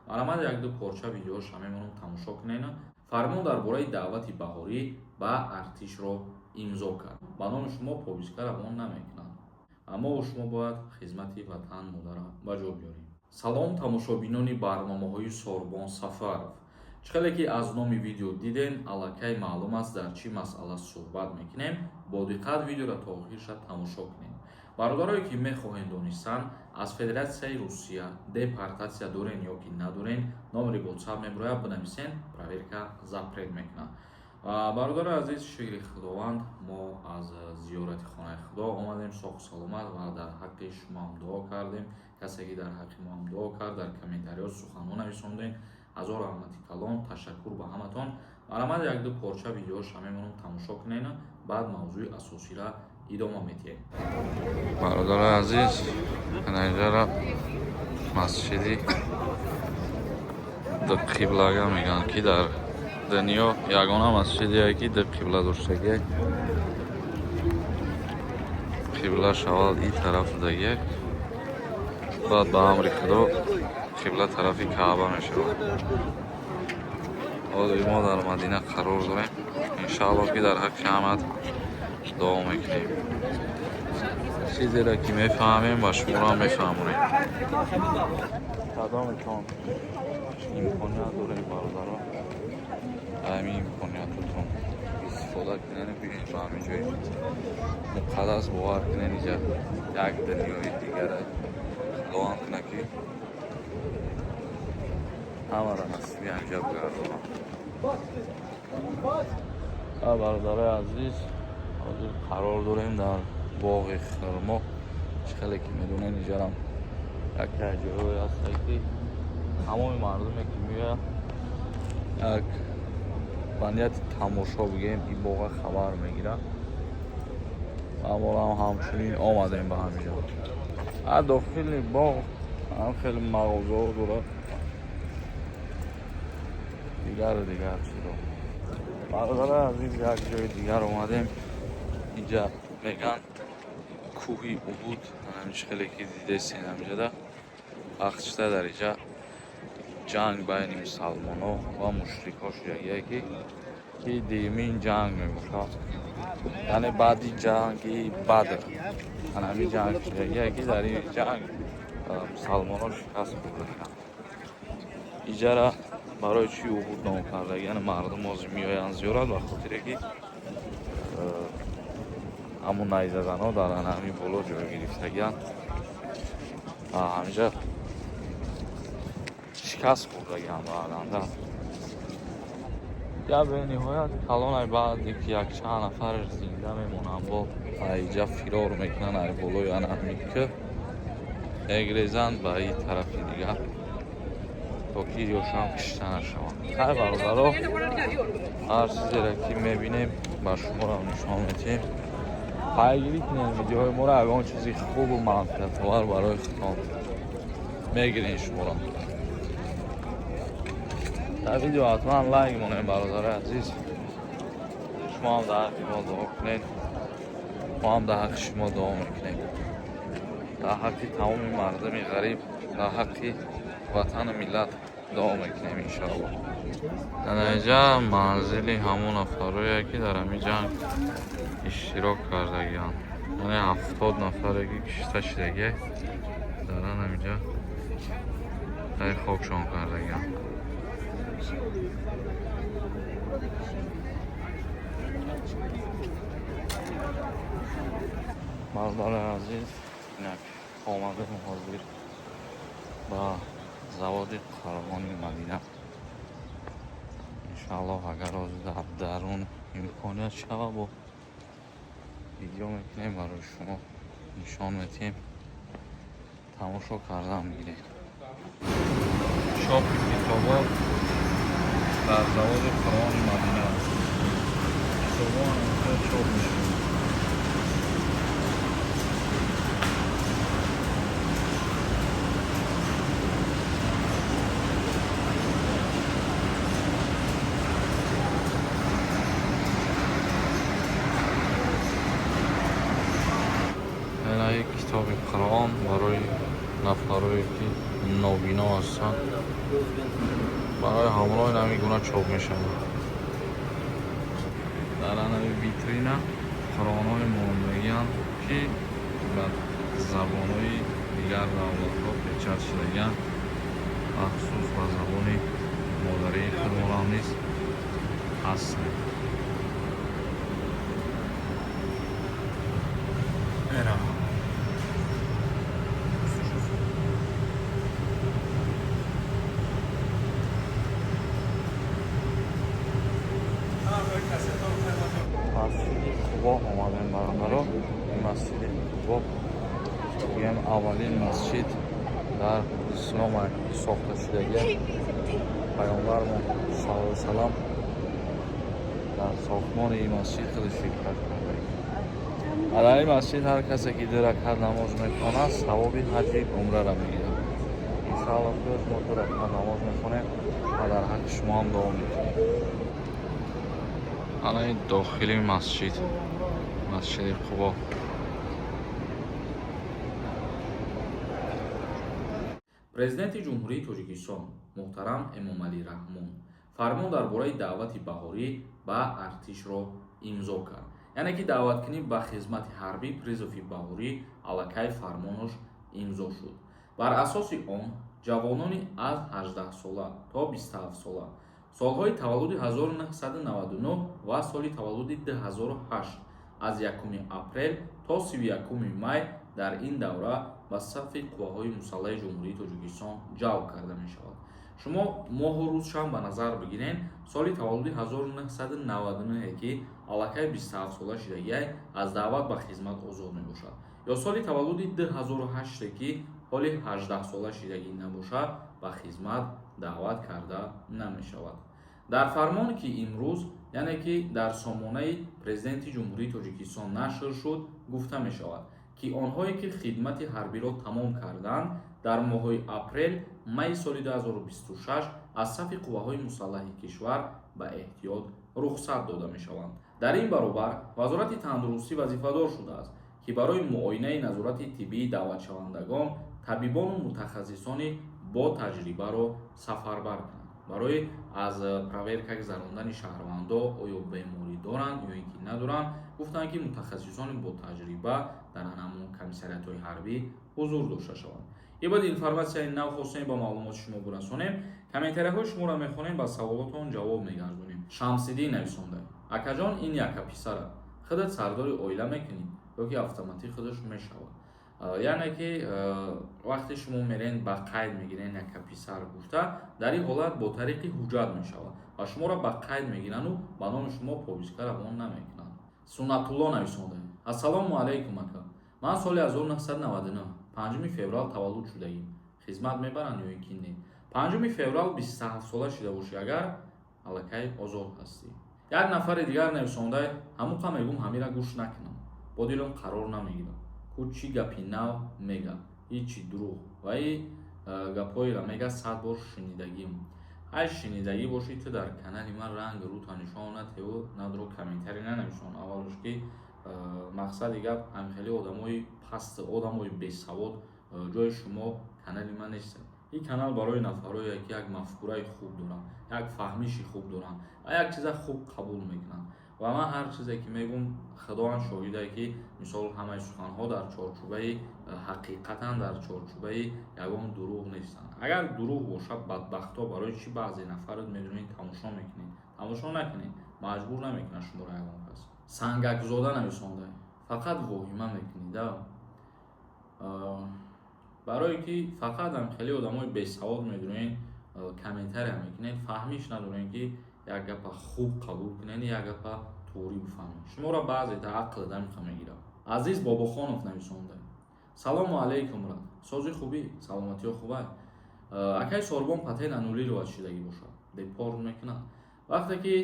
марҳамат як-ду порча видеоша мемонам тамошо кунед. Фармон дар бораи даъвати баҳорӣ ба артишро имзо кард. Ба номи шумо повистка равон намекунад, аммо шумо бояд хизмати ватан модара ба ҷо биёред. Салом тамошобинони барномаҳои Сорбон Сафаров. Чхеле ки аз номи видео диден, аллакай маълум аст дар чӣ масъала суҳбат мекунем. Бо диққат видеоро то охирша тамошо кунед. бародарое ки мехоҳед донистанд, аз Федератсияи Русия депортатсия дорен ё ки надорен, номери WhatsApp мебарояд бинависен, проверка запрет мекунад. бародари азиз, шукри худованд, мо аз зиёрати хонаи худо омадем соҳу саломат ва дар ҳаққи шумоам дуо кардем. касе ки дар ҳаққи моам дуо кард, дар комментариҳо суханҳо нависондем. ҳазор раҳмати калон, ташаккур ба ҳаматон. марҳамат як-ду порча видеоша мемонам тамошо кунед, баъд мавзӯи асосиро идома медиҳем. бародари азиз, инҷара масҷиди дуқиблага мегӯянд ки дар дунё ягона масҷидие ки ду қибла доштагӣ. қибла шавад ин тарафу дагӣ, баъд ба амри худо қибла тарафи Каъба мешавад. ҳозир мо дар Мадина қарор дорем. иншааллоҳ ки дар ҳаққи ҳамат дуо мекунем. чизеро ки мефаҳмем ба шуморо мефаҳмонем. кадометон имконият дорем бародаро, ҳамин имкониятотон истифода кунед, биёед ба ҳамин ҷои муқаддас бовар кунед. инҷа як дунёи дигаре. худованд кунад ки ҳамаро насиби амҷаб гардонад. бародарои азиз, ҳозир қарор дорем дар боғи хурмо. хеле ки медонед, инҷарам яке аз ҷойҳое ҳастае ки тамоми мардуме ки меояд як ба нияти тамошо бигем ин боға хабар мегирад. амолам ҳамчунин омадем ба ҳамин ҷо. дохили боғ ҳам хеле мағозаҳо дорад. дигару дигар чизо. бародари азиз, як ҷои дигар омадем. инҷа мегӯянд кӯҳи Уҳуд. ҳамин хеле ки дидесен амҷада вақтшта дар инҷа ҷанг байни мусалмонҳо ва мушрикҳо шудагие ки дуюмин ҷанг мебошад. яъне баъди ҷанги Бадр ҳамин ҷанг шудагие ки дар ин ҷанг мусалмонҳо шикаст хӯрданд. инҷара барои чӣ Уҳуд ном кардаг? яъне мардум ҳозир меоянд зиёрат ба хотире ки ҳамун найзазанҳо дар ҳамин боло ҷой гирифтагианд ва ҳаминҷа шикаст хӯрдагианд баъданда. я бениҳоят калонай баъде ки якчанд нафар зинда мемонанд, бо айҷа фирор мекунанд ай болои ҳамин кӯҳ, мегрезанд ба ин тарафи дигар, то ки ёшам кишта нашаванд. хай бародаро, ҳар чизеро ки мебинем ба шуморо нишон медиҳем. пайгирӣ кунед видеоҳои моро, ягон чизи хубу манфиатовар барои худтон мегирем шуморо. дар видео ҳатман лайк монед бародари азиз. шумо ҳам дар ҳаққи мо дуо кунед, мо ҳам дар ҳаққи шумо дуо мекунем. дар ҳаққи тамоми мардуми ғариб, дар ҳаққи ватану миллат дуо мекунем иншоаллоҳ. инҷа манзили ҳамон нафарое ки дар ҳамин ҷанг иштирок кардагианд, яъне 70 нафаре ки кишта шудагие даран ҳаминҷа ай хокшон кардагианд. бародари азиз, инак омадем ҳозир ба заводи Қарғони Мадина. иншааллоҳ агар ҳозир дар дарун имконият шава бо видео мекунем, барои шумо нишон медиҳем, тамошо кардан бигиред. чопи китобот дар заводи Қарғони Мадина китобон чоп мешавад. китоби Қуръон барои нафарое ки нобино ҳастанд. برای همراه نمی گونه چوب می شود. در نمی ویترینه قرآن های معاملگی که به زبان های دیگر دولت ها پیچر شدگی مخصوص به زبان مادری خود ما نیز هستند. مسجد قبا آمدیم برادرها. مسجد قبا میگم اولین مسجد در اسلام ساخته شدگی پیامبر ما صلی الله علیه و سلام در ساختمان این مسجد خود شرکت کرده. در این مسجد هر کسی که 2 رکعت نماز میخواند ثواب حج عمره را میگیرد. انشاءالله خود ما 2 رکعت نماز میخوانیم و در حق شما هم دوام میکنیم. الان داخلی مسجد قبا. президенти ҷумҳурии Тоҷикистон муҳтарам Эмомалӣ Раҳмон фармон дар бораи даъвати баҳорӣ ба артишро имзо кард. яъне ки даъваткунӣ ба хизмати ҳарбӣ призови баҳорӣ аллакай фармонош имзо шуд. бар асоси он ҷавонони аз 18 сола то 27 сола солҳои таваллуди 1999 ва соли таваллуди 2008 аз 1 апрел то 31 май дар ин давра ба сафи қувваҳои мусаллаҳи ҷумҳурии Тоҷикистон ҷалб карда мешавад. шумо моҳу рӯзшам ба назар бигирен. соли таваллуди 1999 ки аллакай 27 сола шидагиай аз даъват ба хизмат озод мебошад, ё соли таваллуди 2008 ки ҳоли 18 сола шидагӣ набошад ба хизмат даъват карда намешавад. дар фармоне ки имрӯз яъне ки дар сомонаи президенти ҷумҳурии Тоҷикистон нашр шуд гуфта мешавад ки онҳое ки хидмати ҳарбиро тамом карданд дар моҳҳои апрел майи соли 2026 аз сафи қувваҳои мусаллаҳи кишвар ба эҳтиёт рухсат дода мешаванд. дар ин баробар вазорати тандурустӣ вазифадор шудааст ки барои муоинаи назорати тиббии даъватшавандагон табибону мутахассисони бо таҷрибаро сафарбар кунанд барои аз проверка гузарондани шаҳрвандо оё беморӣ доранд ё ин ки надоранд. гуфтанд ки мутахассисони бо таҷриба дар ҳамон комиссариятҳои ҳарбӣ ҳузур дошта шаванд. ибади информатсияи нав хостем ба маълумоти шумо бурасонем. комментарияҳои шуморо мехонем, ба саволотон ҷавоб мегардонем. шамсиддин нависонда: акаҷон, ин яка писара худат сардори оила мекунед ё ки автоматик худаш мешавад? яъне ки вақте шумо мерен ба қайд мегирен яка писар гуфта, дар ин ҳолат бо тариқи ҳуҷҷат мешавад ва шуморо ба қайд мегирану ба номи шумо повистка равон намекунанд. Суннатулло нависонда: ассалому алайкум ака, ман соли 1999 5 феврал таваллуд шудагим. хизмат мебаранд ё ин ки не? 5 феврал 27 сола шуда бошӣ, агар аллакай озод ҳастӣ. як нафари дигар нависонда: ҳамуқа мегум ҳамира гӯш накунам, бо дилам қарор намегирам. ку чӣ гапи нав мега, ҳичи дурӯғ ва ин гапҳоеро мега 100 бор шунидагим. ҳай шунидагӣ бошӣ, ту дар канали ман ранг рӯта нишона теву надро комментари нанависон. аввалош ки мақсади гап ҳамхели одамои паст, одамои бесавод ҷои шумо канали ман нестад. ин канал барои нафарое ки як мафкураи хуб доранд, як фаҳмиши хуб доранд ва як чиза хуб қабул мекунанд. ва ман ҳар чизе ки мегӯм худоам шоҳиде ки мисол ҳамаи суханҳо дар чорчӯбаи ҳақиқатан, дар чорчӯбаи ягон дурӯғ нестанд. агар дурӯғ бошад, бадбахто барои чӣ баъзе нафарат медонед тамошо мекунед? тамошо накунед, маҷбур намекунад шуморо ягон кас. Сангакзода нависонда: фақат воҳима мекунед, барое ки фақат ҳамхели одамои бесавод медонед комментария мекунед, фаҳмиш надоред ки як гапа хуб қабул кунед, як гапа туурӣ бифаҳмед. шуморо баъзеда ақл дамиқа мегирад. азиз Бобохонов нависонда: салому алайкум рад, сози хубӣ, саломатиё хубай. акай сорбон патен аннулировад шидагӣ бошад, депорт мекунад. вақте ки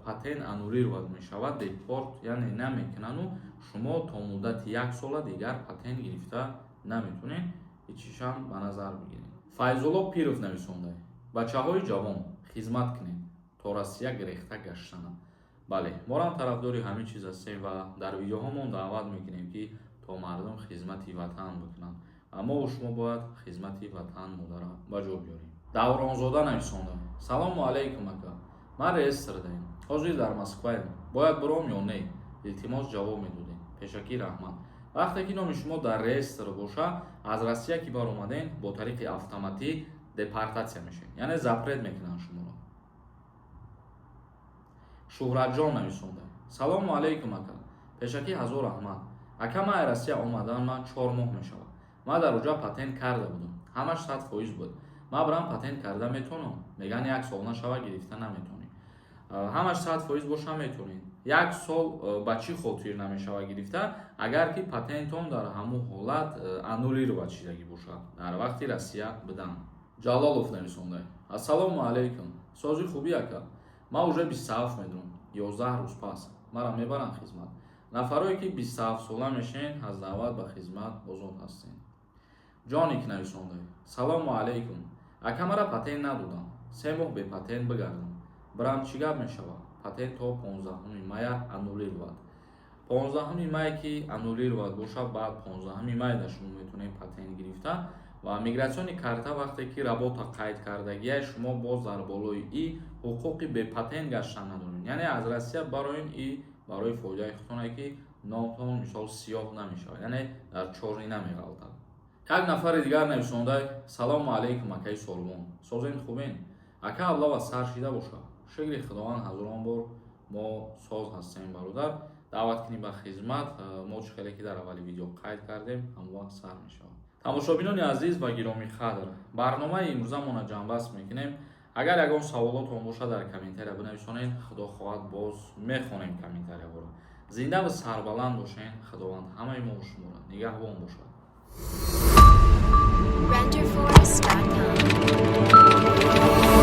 патен аннулировад мешавад, депорт яъне намекунаду шумо то муддати 1 сола дигар патен гирифта наметонед. ичишам ба назар бигиред. Файзулло Пиров нависонда: бачаҳои ҷавон хизмат кунед то Россия гирехта гаштана. бале, морам тарафдори ҳамин чиз ҳастем ва дар видеоҳомон даъват мекунем ки то мардум хизмати ватан бикунанд. аммо шумо бояд хизмати ватан модара ба ҷо биёрем. давронзода нависонда. Салому алейкум ака. Ман рейстрдаем. ҳозир дар Москваем. Бояд буром ё не? Илтимос ҷавоб медодем. Пешакӣ раҳмат. вақте ки номи шумо дар реестр боша, аз Россия ки баромаден бо тариқи автоматӣ депортатсия мешавед, яъне запрет мекунанд шуморо. Шуҳратҷон нависонда. Салому алейкум ака. Пешакӣ ҳазор раҳмат. Ака ман Россия омадан ман 4 моҳ мешавад. Ман дар уҷа патент карда будам. Ҳамаш 100% буд. Ман барам патент карда метонам. Меган 1 сол нашава гирифта наметонӣ. ҳамаш 100% боша метонед. 1 сол ба чӣ хотир намешава гирифта, агар ки патентон дар ҳамун ҳолат аннулировать шидагӣ бошад дар вақти Россия будан. Ҷалолов нависонда. Ассалому алейкум. Сози хубӣ ака. Ман уже 27 медорам. 11 рӯз пас. Мара мебаранд хизмат. нафарое ки 27 сола мешен аз даъват ба хизмат озод ҳастем. ҷоник нависонда. Салому алейкум. ака мара патент надодам. 3 моҳ бе патент бигардам. Брам чӣ гап мешавад? Патент то 15 мая аннулировад. 15 май ки аннулировад бошад, баъд 15 май да шумо метонед патент гирифта ва мигратсиони карта вақте ки работа қайд кардагия шумо боз дар болои и ҳуқуқи бе патент гаштан надоред. яъне аз Россия бароин и барои фоидаи худтоне ки номтон мисол сиёҳ намешавад, яъне дар чорни намеғалтад. як нафари дигар нависонда. Салому алейкум акаи солмон. Созен хубен. ака авлава сар шида бошад. шукри худованд ҳазорон бор мо соз ҳастем бародар. даъват кунем ба хизмат. мо чухеле ки дар аввали видео қайд кардем ҳамон вақт сар мешавад. тамошобинони азиз ва гироми қадр, барномаи имрӯзамона ҷамъбаст мекунем. агар ягон саволотон бошад дар комментария бинависонед. худо хоҳад боз мехонем комментариҳоро. зинда ва сарбаланд бошед. худованд ҳамаи мо шуморо нигаҳбон бошад. renderforest.com